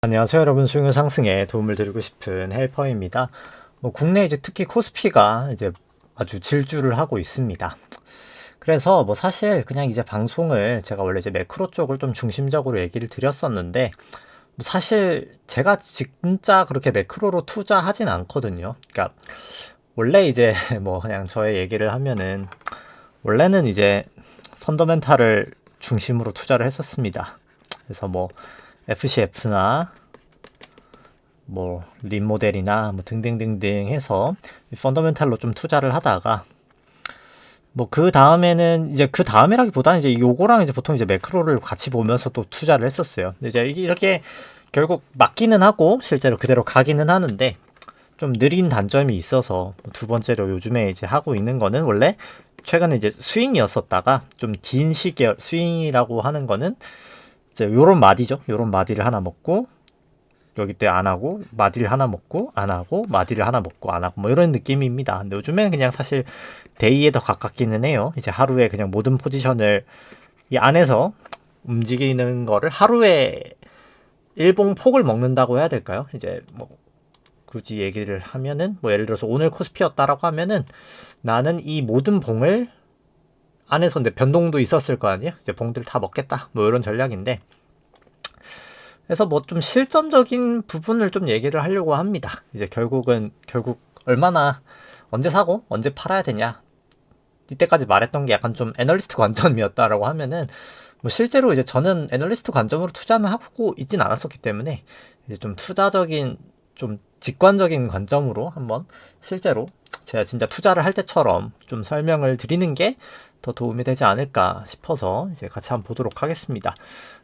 안녕하세요 여러분, 수익률 상승에 도움을 드리고 싶은 헬퍼입니다. 국내 이제 특히 코스피가 이제 아주 질주를 하고 있습니다. 그래서 사실 그냥 이제 방송을 제가 원래 이제 매크로 쪽을 좀 중심적으로 얘기를 드렸었는데, 사실 제가 진짜 그렇게 매크로로 투자하진 않거든요. 그러니까 원래 이제 그냥 저의 얘기를 하면은, 원래는 이제 펀더멘탈을 중심으로 투자를 했었습니다. 그래서 FCF나 린 모델이나 등등등등 해서 펀더멘탈로 좀 투자를 하다가, 그 다음에는 이제 그 다음이라기보다는 이제 요거랑 이제 보통 이제 매크로를 같이 보면서 또 투자를 했었어요. 근데 이제 이게 이렇게 결국 맞기는 하고 실제로 그대로 가기는 하는데, 좀 느린 단점이 있어서 두 번째로 요즘에 이제 하고 있는 거는, 원래 최근에 이제 스윙이었었다가 좀 긴 시기의 스윙이라고 하는 거는 이제 요런 마디죠. 요런 마디를 하나 먹고 여기 때 안 하고, 마디를 하나 먹고 안 하고, 마디를 하나 먹고 안 하고, 이런 느낌입니다. 근데 요즘에는 그냥 사실 데이에 더 가깝기는 해요. 이제 하루에 그냥 모든 포지션을 이 안에서 움직이는 거를 하루에 일봉 폭을 먹는다고 해야 될까요? 이제 굳이 얘기를 하면은, 예를 들어서 오늘 코스피였다라고 하면은, 나는 이 모든 봉을 안에서 근데 변동도 있었을 거 아니에요? 이제 봉들 다 먹겠다, 이런 전략인데, 그래서 좀 실전적인 부분을 좀 얘기를 하려고 합니다. 이제 결국 얼마나, 언제 사고 언제 팔아야 되냐, 이때까지 말했던 게 약간 좀 애널리스트 관점이었다라고 하면은, 실제로 이제 저는 애널리스트 관점으로 투자는 하고 있진 않았었기 때문에, 이제 좀 투자적인, 좀 직관적인 관점으로 한번 실제로 제가 진짜 투자를 할 때처럼 좀 설명을 드리는 게 더 도움이 되지 않을까 싶어서 이제 같이 한번 보도록 하겠습니다.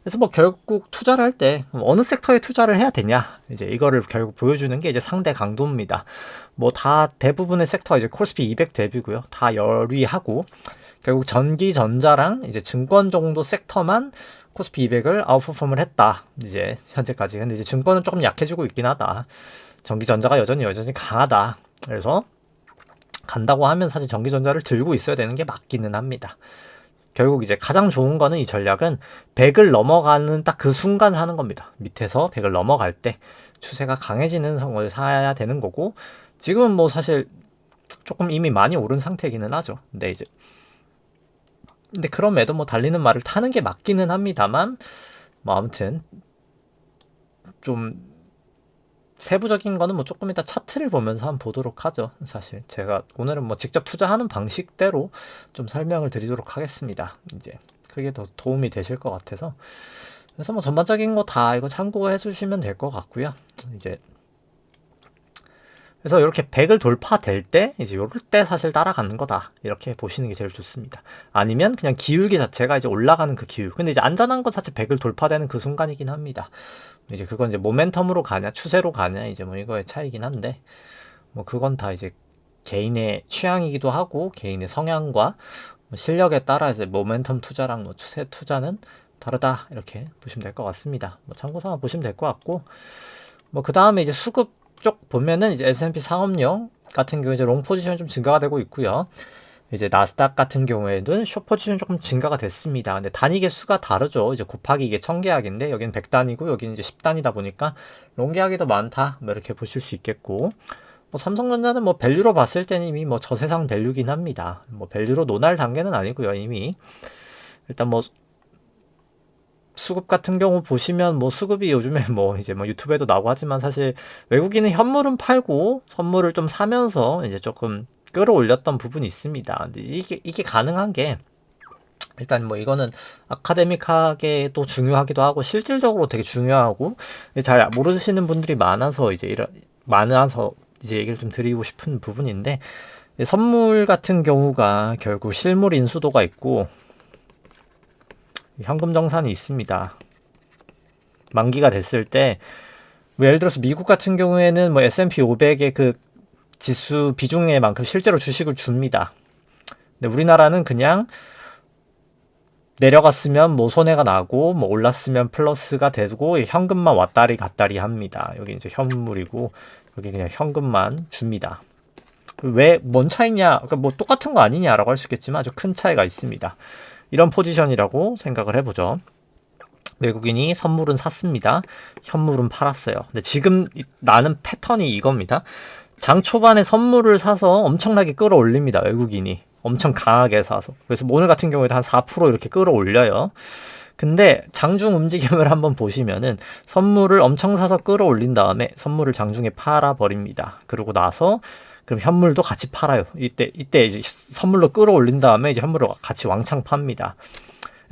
그래서 결국 투자를 할 때 어느 섹터에 투자를 해야 되냐, 이제 이거를 결국 보여주는 게 이제 상대 강도입니다. 다 대부분의 섹터, 이제 코스피 200 대비고요. 다 열위하고, 결국 전기 전자랑 이제 증권 정도 섹터만 코스피 200을 아웃퍼폼을 했다, 이제 현재까지. 근데 이제 증권은 조금 약해지고 있긴 하다. 전기 전자가 여전히 강하다. 그래서 간다고 하면 사실 전기전자를 들고 있어야 되는 게 맞기는 합니다. 결국 이제 가장 좋은 거는, 이 전략은 100을 넘어가는 딱 그 순간 사는 겁니다. 밑에서 100을 넘어갈 때 추세가 강해지는 상황을 사야 되는 거고, 지금은 사실 조금 이미 많이 오른 상태이기는 하죠. 근데 그럼에도 달리는 말을 타는 게 맞기는 합니다만, 아무튼 좀 세부적인 거는 조금 이따 차트를 보면서 한번 보도록 하죠. 사실 제가 오늘은 직접 투자하는 방식대로 좀 설명을 드리도록 하겠습니다. 이제 그게 더 도움이 되실 것 같아서. 그래서 전반적인 거 다 이거 참고해 주시면 될 것 같고요. 이제 그래서 이렇게 100을 돌파될 때, 이제 요럴 때 사실 따라가는 거다, 이렇게 보시는 게 제일 좋습니다. 아니면 그냥 기울기 자체가 이제 올라가는 그 기울. 근데 이제 안전한 건 사실 100을 돌파되는 그 순간이긴 합니다. 이제 그건 이제 모멘텀으로 가냐 추세로 가냐, 이제 이거의 차이긴 한데, 그건 다 이제 개인의 취향이기도 하고 개인의 성향과 실력에 따라 이제 모멘텀 투자랑 추세 투자는 다르다, 이렇게 보시면 될 것 같습니다. 참고삼아 보시면 될 것 같고, 그 다음에 이제 수급 쪽 보면은, 이제 S&P 상업용 같은 경우에 이제 롱 포지션이 좀 증가가 되고 있고요. 이제 나스닥 같은 경우에는 숏 포지션 조금 증가가 됐습니다. 근데 단위 개수가 다르죠. 이제 곱하기 이게 1000계약인데 여기는 100단위고 여기는 이제 10단위다 보니까 롱 계약이 더 많다, 이렇게 보실 수 있겠고, 삼성전자는 밸류로 봤을 때는 이미 저세상 밸류긴 합니다. 밸류로 논할 단계는 아니고요. 이미 일단 수급 같은 경우 보시면, 수급이 요즘에 이제 유튜브에도 나오고 하지만, 사실 외국인은 현물은 팔고 선물을 좀 사면서 이제 조금 끌어올렸던 부분이 있습니다. 근데 이게 가능한 게, 일단 이거는 아카데믹하게 또 중요하기도 하고 실질적으로 되게 중요하고, 잘 모르시는 분들이 많아서 이제 얘기를 좀 드리고 싶은 부분인데, 선물 같은 경우가 결국 실물 인수도가 있고 현금 정산이 있습니다. 만기가 됐을 때, 예를 들어서 미국 같은 경우에는 S&P 500의 그 지수 비중에 만큼 실제로 주식을 줍니다. 근데 우리나라는 그냥 내려갔으면 손해가 나고, 올랐으면 플러스가 되고, 현금만 왔다리 갔다리 합니다. 여기 이제 현물이고 여기 그냥 현금만 줍니다. 왜, 뭔 차이냐, 그러니까 똑같은 거 아니냐라고 할 수 있겠지만 아주 큰 차이가 있습니다. 이런 포지션이라고 생각을 해보죠. 외국인이 선물은 샀습니다. 현물은 팔았어요. 근데 지금 나는 패턴이 이겁니다. 장 초반에 선물을 사서 엄청나게 끌어올립니다. 외국인이. 엄청 강하게 사서. 그래서 오늘 같은 경우에도 한 4% 이렇게 끌어올려요. 근데 장중 움직임을 한번 보시면은 선물을 엄청 사서 끌어올린 다음에 선물을 장중에 팔아버립니다. 그러고 나서 그럼 현물도 같이 팔아요. 이때 이제 선물로 끌어올린 다음에 이제 현물을 같이 왕창 팝니다.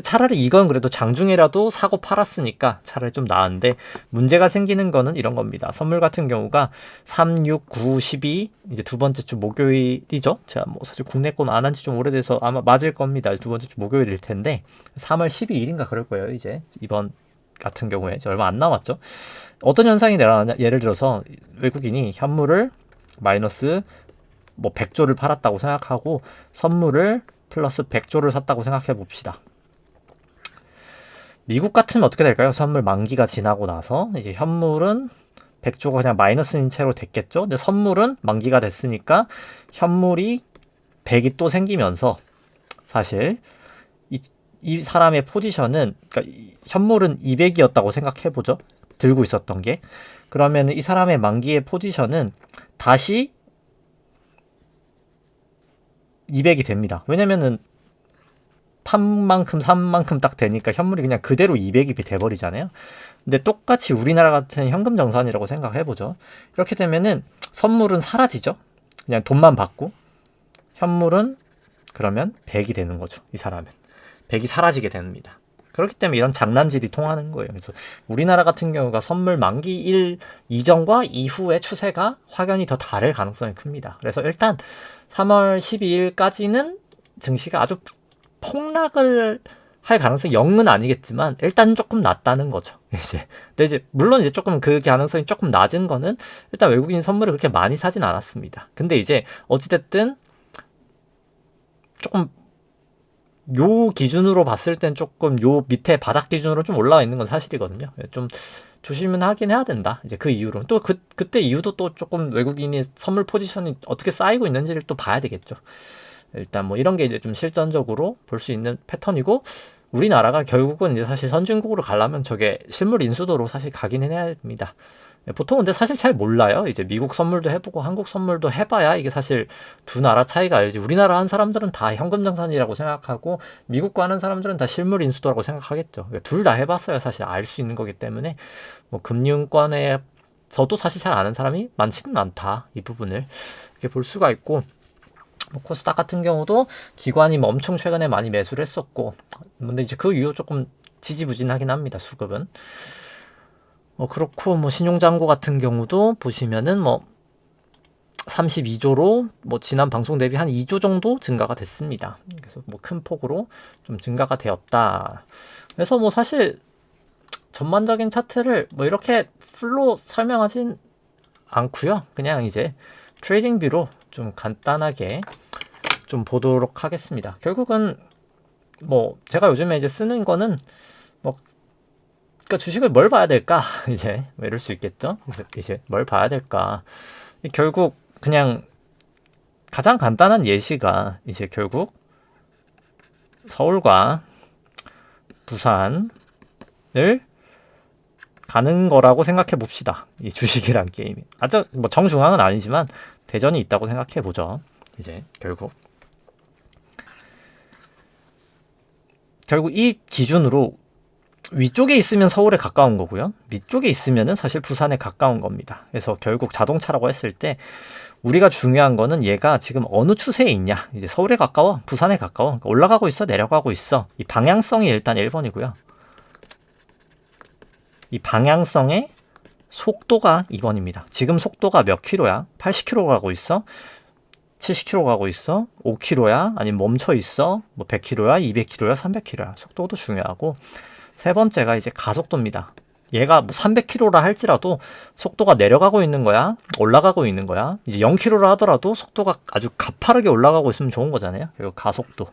차라리 이건 그래도 장중에라도 사고 팔았으니까 차라리 좀 나은데, 문제가 생기는 거는 이런 겁니다. 선물 같은 경우가 3, 6, 9, 12 이제 두 번째 주 목요일이죠. 제가 뭐 사실 국내 건 안 한 지 좀 오래돼서 아마 맞을 겁니다. 두 번째 주 목요일일 텐데 3월 12일인가 그럴 거예요. 이제 이번 같은 경우에 얼마 안 남았죠. 어떤 현상이 일어나냐, 예를 들어서 외국인이 현물을 마이너스 뭐 100조를 팔았다고 생각하고 선물을 플러스 100조를 샀다고 생각해 봅시다. 미국 같으면 어떻게 될까요? 선물 만기가 지나고 나서 이제 현물은 100조가 그냥 마이너스인 채로 됐겠죠. 근데 선물은 만기가 됐으니까 현물이 100이 또 생기면서 사실 이 사람의 포지션은, 그러니까 현물은 200이었다고 생각해보죠. 들고 있었던 게. 그러면 이 사람의 만기의 포지션은 다시 200이 됩니다. 왜냐면은 판 만큼 산 만큼 딱 되니까 현물이 그냥 그대로 200이 돼버리잖아요. 근데 똑같이 우리나라 같은 현금 정산이라고 생각해보죠. 이렇게 되면은 선물은 사라지죠. 그냥 돈만 받고 현물은 그러면 100이 되는 거죠. 이 사람은 100이 사라지게 됩니다. 그렇기 때문에 이런 장난질이 통하는 거예요. 그래서 우리나라 같은 경우가 선물 만기일 이전과 이후의 추세가 확연히 더 다를 가능성이 큽니다. 그래서 일단 3월 12일까지는 증시가 아주 폭락을 할 가능성이 0은 아니겠지만 일단 조금 낮다는 거죠. 근데 이제 물론 이제 조금 그 가능성이 조금 낮은 거는 일단 외국인 선물을 그렇게 많이 사진 않았습니다. 근데 이제 어찌됐든 조금 요 기준으로 봤을 땐 조금 요 밑에 바닥 기준으로 좀 올라와 있는 건 사실이거든요. 좀 조심은 하긴 해야 된다. 이제 그 이후로 또 그때 이후도 또 조금 외국인이 선물 포지션이 어떻게 쌓이고 있는지를 또 봐야 되겠죠. 일단 뭐 이런 게 이제 좀 실전적으로 볼 수 있는 패턴이고, 우리나라가 결국은 이제 사실 선진국으로 가려면 저게 실물 인수도로 사실 가기는 해야 됩니다. 보통 근데 사실 잘 몰라요. 이제 미국 선물도 해보고 한국 선물도 해봐야 이게 사실 두 나라 차이가 알지. 우리나라 한 사람들은 다 현금 정산이라고 생각하고 미국 거 하는 사람들은 다 실물 인수도라고 생각하겠죠. 둘 다 해봤어야 사실 알 수 있는 거기 때문에 뭐 금융권에서도 사실 잘 아는 사람이 많지는 않다. 이 부분을 이렇게 볼 수가 있고, 뭐 코스닥 같은 경우도 기관이 뭐 엄청 최근에 많이 매수를 했었고, 근데 이제 그 이후 조금 지지부진하긴 합니다. 수급은. 그렇고 뭐 신용잔고 같은 경우도 보시면은 뭐 32조로 뭐 지난 방송 대비 한 2조 정도 증가가 됐습니다. 그래서 뭐 큰 폭으로 좀 증가가 되었다. 그래서 뭐 사실 전반적인 차트를 뭐 이렇게 풀로 설명하진 않고요. 그냥 이제 트레이딩 뷰로 좀 간단하게 좀 보도록 하겠습니다. 결국은 뭐 제가 요즘에 이제 쓰는 거는 뭐 그러니까 주식을 뭘 봐야 될까? 이제 뭐 이럴 수 있겠죠. 그래서 이제 뭘 봐야 될까? 결국 그냥 가장 간단한 예시가 이제 결국 서울과 부산을 가는 거라고 생각해 봅시다. 이 주식이란 게임이 아주 뭐 정중앙은 아니지만 대전이 있다고 생각해 보죠. 이제 결국 이 기준으로 위쪽에 있으면 서울에 가까운 거고요. 밑쪽에 있으면은 사실 부산에 가까운 겁니다. 그래서 결국 자동차라고 했을 때 우리가 중요한 거는 얘가 지금 어느 추세에 있냐. 이제 서울에 가까워, 부산에 가까워. 그러니까 올라가고 있어, 내려가고 있어. 이 방향성이 일단 1번이고요. 이 방향성의 속도가 2번입니다. 지금 속도가 몇 킬로야? 80km 가고 있어? 70km 가고 있어? 5km야? 아니면 멈춰 있어? 뭐 100km야? 200km야? 300km야? 속도도 중요하고, 세 번째가 이제 가속도입니다. 얘가 뭐 300km라 할지라도 속도가 내려가고 있는 거야? 올라가고 있는 거야? 이제 0km라 하더라도 속도가 아주 가파르게 올라가고 있으면 좋은 거잖아요. 그리고 가속도.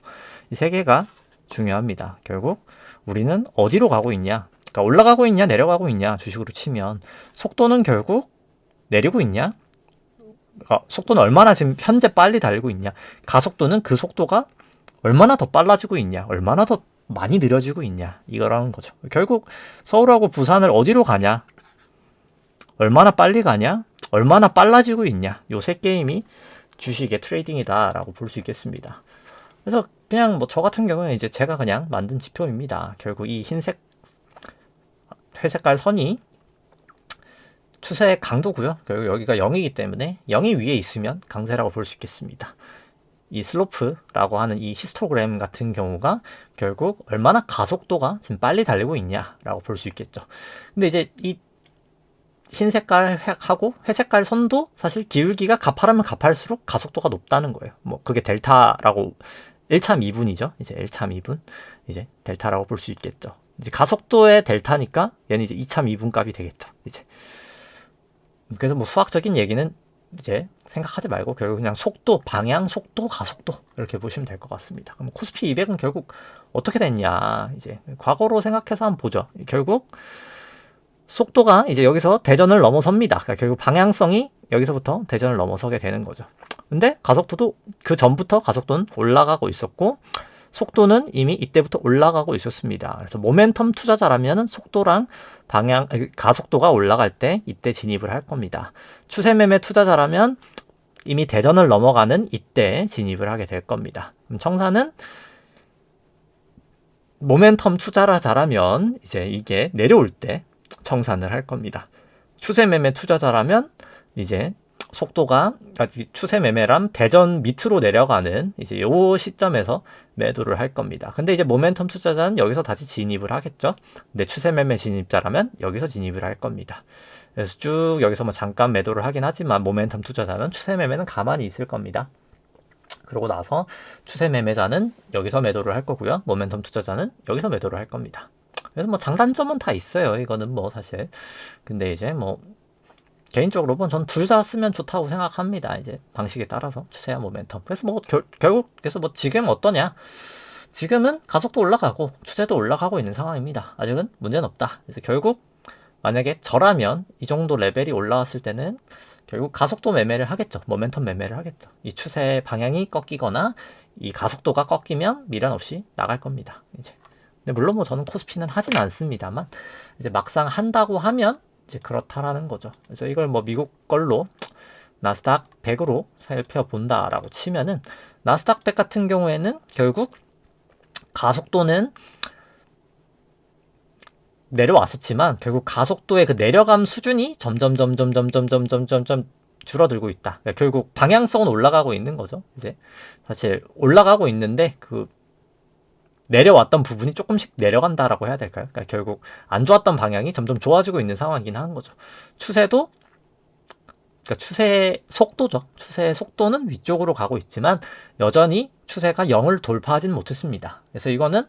이 세 개가 중요합니다. 결국 우리는 어디로 가고 있냐? 그러니까 올라가고 있냐, 내려가고 있냐, 주식으로 치면. 속도는 결국 내리고 있냐? 그러니까 속도는 얼마나 지금 현재 빨리 달리고 있냐? 가속도는 그 속도가 얼마나 더 빨라지고 있냐? 얼마나 더 많이 느려지고 있냐 이거라는 거죠. 결국 서울하고 부산을 어디로 가냐, 얼마나 빨리 가냐, 얼마나 빨라지고 있냐, 요 세 게임이 주식의 트레이딩이다라고 볼 수 있겠습니다. 그래서 그냥 뭐 저 같은 경우는 이제 제가 그냥 만든 지표입니다. 결국 이 흰색 회색깔 선이 추세의 강도고요. 결국 여기가 0이기 때문에 0이 위에 있으면 강세라고 볼 수 있겠습니다. 이 슬로프라고 하는 이 히스토그램 같은 경우가 결국 얼마나 가속도가 지금 빨리 달리고 있냐라고 볼 수 있겠죠. 근데 이제 이 흰색깔하고 회색깔 선도 사실 기울기가 가파르면 가팔수록 가속도가 높다는 거예요. 뭐 그게 델타라고 1차 미분이죠. 이제 1차 미분 이제 델타라고 볼 수 있겠죠. 이제 가속도의 델타니까 얘는 이제 2차 미분 값이 되겠죠. 이제 그래서 뭐 수학적인 얘기는 이제 생각하지 말고 결국 그냥 속도, 방향, 속도, 가속도 이렇게 보시면 될 것 같습니다. 그럼 코스피 200은 결국 어떻게 됐냐, 이제 과거로 생각해서 한번 보죠. 결국 속도가 이제 여기서 대전을 넘어섭니다. 그러니까 결국 방향성이 여기서부터 대전을 넘어서게 되는 거죠. 근데 가속도도 그 전부터 가속도는 올라가고 있었고 속도는 이미 이때부터 올라가고 있었습니다. 그래서 모멘텀 투자자라면 속도랑 방향, 가속도가 올라갈 때 이때 진입을 할 겁니다. 추세 매매 투자자라면 이미 대전을 넘어가는 이때 진입을 하게 될 겁니다. 그럼 청사는 모멘텀 투자자라면 이제 이게 내려올 때 청산을 할 겁니다. 추세 매매 투자자라면 이제 속도가 추세 매매란 대전 밑으로 내려가는 이제 요 시점에서 매도를 할 겁니다. 근데 이제 모멘텀 투자자는 여기서 다시 진입을 하겠죠. 근데 추세 매매 진입자라면 여기서 진입을 할 겁니다. 그래서 쭉 여기서 뭐 잠깐 매도를 하긴 하지만 모멘텀 투자자는 추세 매매는 가만히 있을 겁니다. 그러고 나서 추세 매매자는 여기서 매도를 할 거고요. 모멘텀 투자자는 여기서 매도를 할 겁니다. 그래서 뭐 장단점은 다 있어요. 이거는 뭐 사실. 근데 이제 뭐 개인적으로 전 둘 다 쓰면 좋다고 생각합니다. 이제 방식에 따라서 추세와 모멘텀. 그래서 뭐 결국 그래서 뭐 지금 어떠냐? 지금은 가속도 올라가고 추세도 올라가고 있는 상황입니다. 아직은 문제는 없다. 그래서 결국 만약에 저라면 이 정도 레벨이 올라왔을 때는 결국 가속도 매매를 하겠죠. 모멘텀 매매를 하겠죠. 이 추세 방향이 꺾이거나 이 가속도가 꺾이면 미련 없이 나갈 겁니다. 이제. 근데 물론 뭐 저는 코스피는 하진 않습니다만 이제 막상 한다고 하면 이제 그렇다라는 거죠. 그래서 이걸 뭐 미국 걸로 나스닥 100으로 살펴본다라고 치면은 나스닥 100 같은 경우에는 결국 가속도는 내려왔었지만 결국 가속도의 그 내려감 수준이 점점 줄어들고 있다. 그러니까 결국 방향성은 올라가고 있는 거죠. 이제 사실 올라가고 있는데 그 내려왔던 부분이 조금씩 내려간다라고 해야 될까요? 그러니까 결국 안 좋았던 방향이 점점 좋아지고 있는 상황이긴 하는 거죠. 추세도 그러니까 추세의 속도죠. 추세의 속도는 위쪽으로 가고 있지만 여전히 추세가 0을 돌파하지는 못했습니다. 그래서 이거는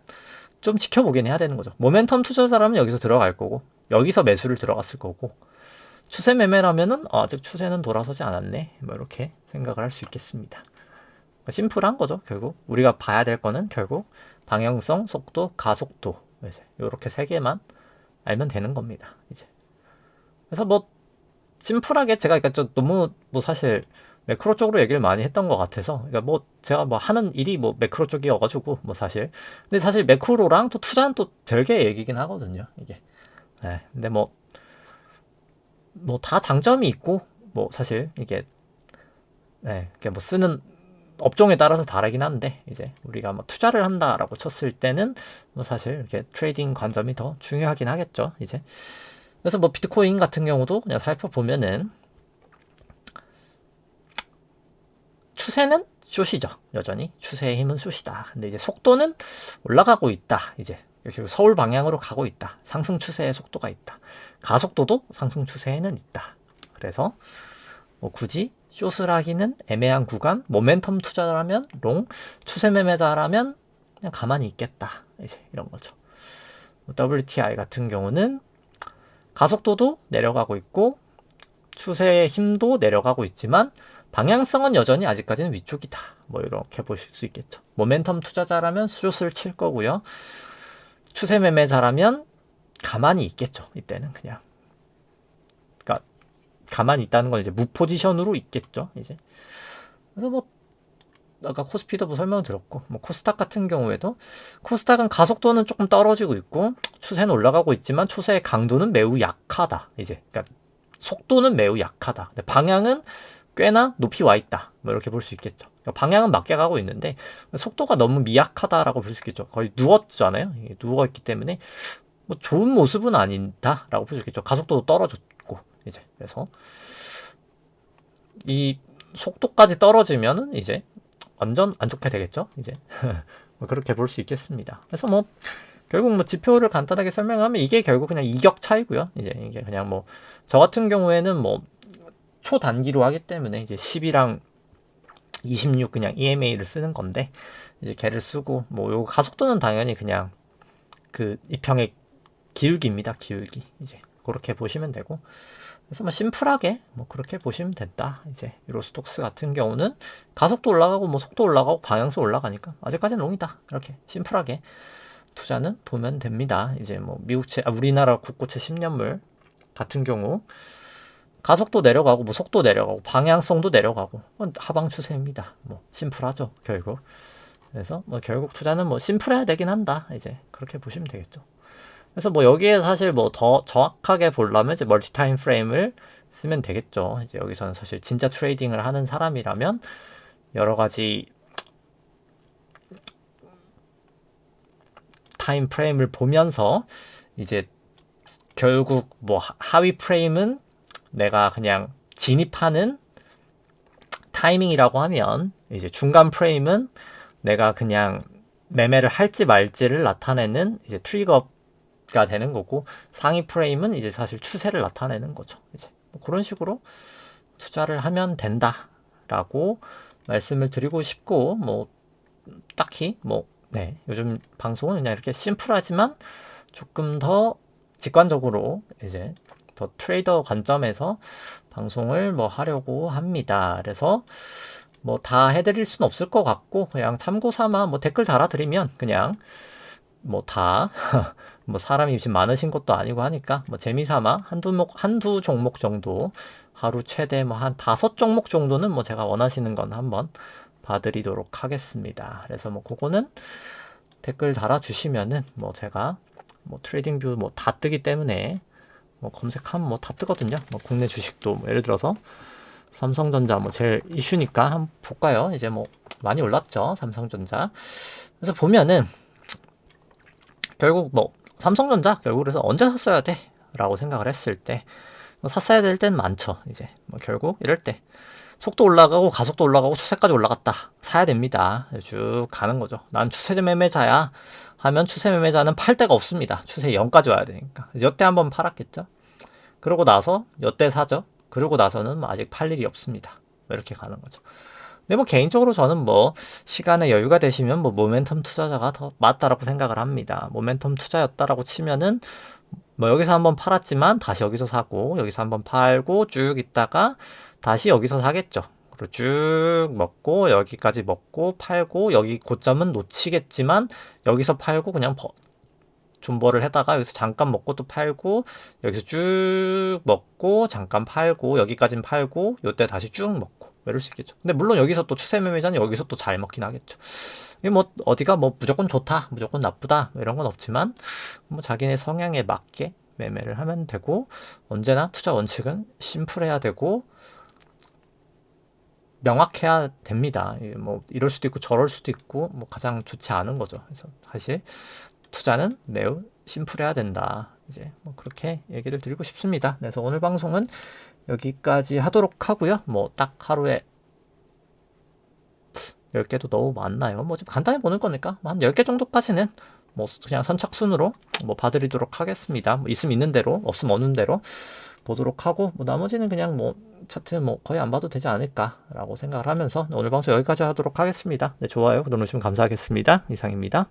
좀 지켜보긴 해야 되는 거죠. 모멘텀 투자자라면 여기서 들어갈 거고 여기서 매수를 들어갔을 거고 추세 매매라면은 아직 추세는 돌아서지 않았네. 뭐 이렇게 생각을 할 수 있겠습니다. 심플한 거죠. 결국 우리가 봐야 될 거는 결국 방향성, 속도, 가속도 이렇게 세 개만 알면 되는 겁니다. 이제 그래서 뭐 심플하게 제가 그러니까 좀 너무 뭐 사실 매크로 쪽으로 얘기를 많이 했던 것 같아서 그러니까 뭐 제가 뭐 하는 일이 뭐 매크로 쪽이어가지고 뭐 사실 근데 사실 매크로랑 또 투자는 또 별개 얘기긴 하거든요. 이게 근데 뭐 다 장점이 있고 뭐 사실 이게 이게 뭐 쓰는 업종에 따라서 다르긴 한데 이제 우리가 뭐 투자를 한다라고 쳤을 때는 뭐 사실 이렇게 트레이딩 관점이 더 중요하긴 하겠죠. 이제 그래서 뭐 비트코인 같은 경우도 그냥 살펴보면은 추세는 숏이죠. 여전히 추세의 힘은 숏이다. 근데 이제 속도는 올라가고 있다. 이제 이렇게 서울 방향으로 가고 있다. 상승 추세의 속도가 있다. 가속도도 상승 추세에는 있다. 그래서 뭐 굳이 숏을 하기는 애매한 구간, 모멘텀 투자라면 롱, 추세 매매자라면 그냥 가만히 있겠다. 이제 이런 거죠. WTI 같은 경우는 가속도도 내려가고 있고 추세의 힘도 내려가고 있지만 방향성은 여전히 아직까지는 위쪽이다. 뭐 이렇게 보실 수 있겠죠. 모멘텀 투자자라면 숏을 칠 거고요. 추세 매매자라면 가만히 있겠죠. 이때는 그냥. 그러니까 가만히 있다는 건 이제 무포지션으로 있겠죠. 이제. 그래서 뭐 아까 코스피도 설명을 드렸고, 뭐 코스닥 같은 경우에도 코스닥은 가속도는 조금 떨어지고 있고 추세는 올라가고 있지만 추세의 강도는 매우 약하다. 이제 그러니까 속도는 매우 약하다. 근데 방향은 꽤나 높이 와 있다. 뭐 이렇게 볼 수 있겠죠. 그러니까 방향은 맞게 가고 있는데 속도가 너무 미약하다라고 볼 수 있겠죠. 거의 누웠잖아요. 누워 있기 때문에 뭐 좋은 모습은 아닌다라고 볼 수 있겠죠. 가속도도 떨어졌고 이제 그래서 이 속도까지 떨어지면은 이제 완전 안 좋게 되겠죠. 이제 뭐 그렇게 볼 수 있겠습니다. 그래서 뭐 결국 뭐 지표를 간단하게 설명하면 이게 결국 그냥 이격 차이고요. 이제 이게 그냥 뭐 저 같은 경우에는 뭐 초단기로 하기 때문에 이제 10이랑 26 그냥 EMA를 쓰는 건데 이제 걔를 쓰고 뭐 요 가속도는 당연히 그냥 그 이평의 기울기입니다. 기울기 이제 그렇게 보시면 되고 그래서 뭐 심플하게 뭐 그렇게 보시면 된다. 이제 유로스톡스 같은 경우는 가속도 올라가고 뭐 속도 올라가고 방향수 올라가니까 아직까지는 롱이다. 이렇게 심플하게 투자는 보면 됩니다. 이제 뭐 미국채 우리나라 국고채 10년물 같은 경우 가속도 내려가고 뭐 속도 내려가고 방향성도 내려가고 하방 추세입니다. 뭐 심플하죠 결국. 그래서 뭐 결국 투자는 뭐 심플해야 되긴 한다. 이제 그렇게 보시면 되겠죠. 그래서 뭐 여기에 사실 뭐 더 정확하게 보려면 이제 멀티 타임 프레임을 쓰면 되겠죠. 이제 여기서는 사실 진짜 트레이딩을 하는 사람이라면 여러 가지 타임 프레임을 보면서 이제 결국 뭐 하위 프레임은 내가 그냥 진입하는 타이밍이라고 하면 이제 중간 프레임은 내가 그냥 매매를 할지 말지를 나타내는 이제 트리거가 되는 거고 상위 프레임은 이제 사실 추세를 나타내는 거죠. 이제 뭐 그런 식으로 투자를 하면 된다라고 말씀을 드리고 싶고 뭐 딱히 뭐 네, 요즘 방송은 그냥 이렇게 심플하지만 조금 더 직관적으로 이제 더 트레이더 관점에서 방송을 뭐 하려고 합니다. 그래서 뭐 다 해드릴 순 없을 것 같고 그냥 참고 삼아 뭐 댓글 달아드리면 그냥 뭐 다 뭐 사람이 지금 많으신 것도 아니고 하니까 뭐 재미삼아 한두 종목 정도 하루 최대 뭐 한 5종목 정도는 뭐 제가 원하시는 건 한번 봐드리도록 하겠습니다. 그래서 뭐 그거는 댓글 달아주시면은 뭐 제가 뭐 트레이딩뷰 뭐 다 뜨기 때문에 뭐 검색하면 뭐 다 뜨거든요. 뭐 국내 주식도 뭐 예를 들어서 삼성전자 뭐 제일 이슈니까 한번 볼까요? 이제 뭐 많이 올랐죠. 삼성전자. 그래서 보면은 결국 뭐 삼성전자 결국 그래서 언제 샀어야 돼? 라고 생각을 했을 때 뭐 샀어야 될 때는 많죠. 이제 뭐 결국 이럴 때 속도 올라가고 가속도 올라가고 추세까지 올라갔다. 사야 됩니다. 쭉 가는 거죠. 난 추세 매매자야 하면 추세 매매자는 팔 데가 없습니다. 추세 0까지 와야 되니까. 여태 한번 팔았겠죠. 그러고 나서 여태 사죠. 그러고 나서는 뭐 아직 팔 일이 없습니다. 이렇게 가는 거죠. 근데 뭐 개인적으로 저는 뭐 시간에 여유가 되시면 뭐 모멘텀 투자자가 더 맞다라고 생각을 합니다. 모멘텀 투자였다라고 치면은 뭐 여기서 한번 팔았지만 다시 여기서 사고 여기서 한번 팔고 쭉 있다가 다시 여기서 사겠죠. 그리고 쭉 먹고 여기까지 먹고 팔고 여기 고점은 놓치겠지만 여기서 팔고 그냥 존버를 해다가 여기서 잠깐 먹고 또 팔고 여기서 쭉 먹고 잠깐 팔고 여기까진 팔고 요때 다시 쭉 먹고 이럴 수 있겠죠. 근데 물론 여기서 또 추세 매매자는 여기서 또 잘 먹긴 하겠죠. 이게 뭐 어디가 뭐 무조건 좋다 무조건 나쁘다 이런 건 없지만 뭐 자기네 성향에 맞게 매매를 하면 되고 언제나 투자 원칙은 심플해야 되고 명확해야 됩니다. 뭐 이럴 수도 있고 저럴 수도 있고 뭐 가장 좋지 않은 거죠. 그래서 사실 투자는 매우 심플해야 된다. 이제 뭐 그렇게 얘기를 드리고 싶습니다. 그래서 오늘 방송은 여기까지 하도록 하고요. 뭐 딱 하루에 10개도 너무 많나요? 뭐 좀 간단히 보는 거니까 한 10개 정도까지는 뭐 그냥 선착순으로 뭐 봐드리도록 하겠습니다. 뭐 있으면 있는 대로 없으면 없는 대로 보도록 하고 뭐 나머지는 그냥 뭐 차트 뭐 거의 안 봐도 되지 않을까라고 생각을 하면서 오늘 방송 여기까지 하도록 하겠습니다. 네, 좋아요, 구독 누르시면 감사하겠습니다. 이상입니다.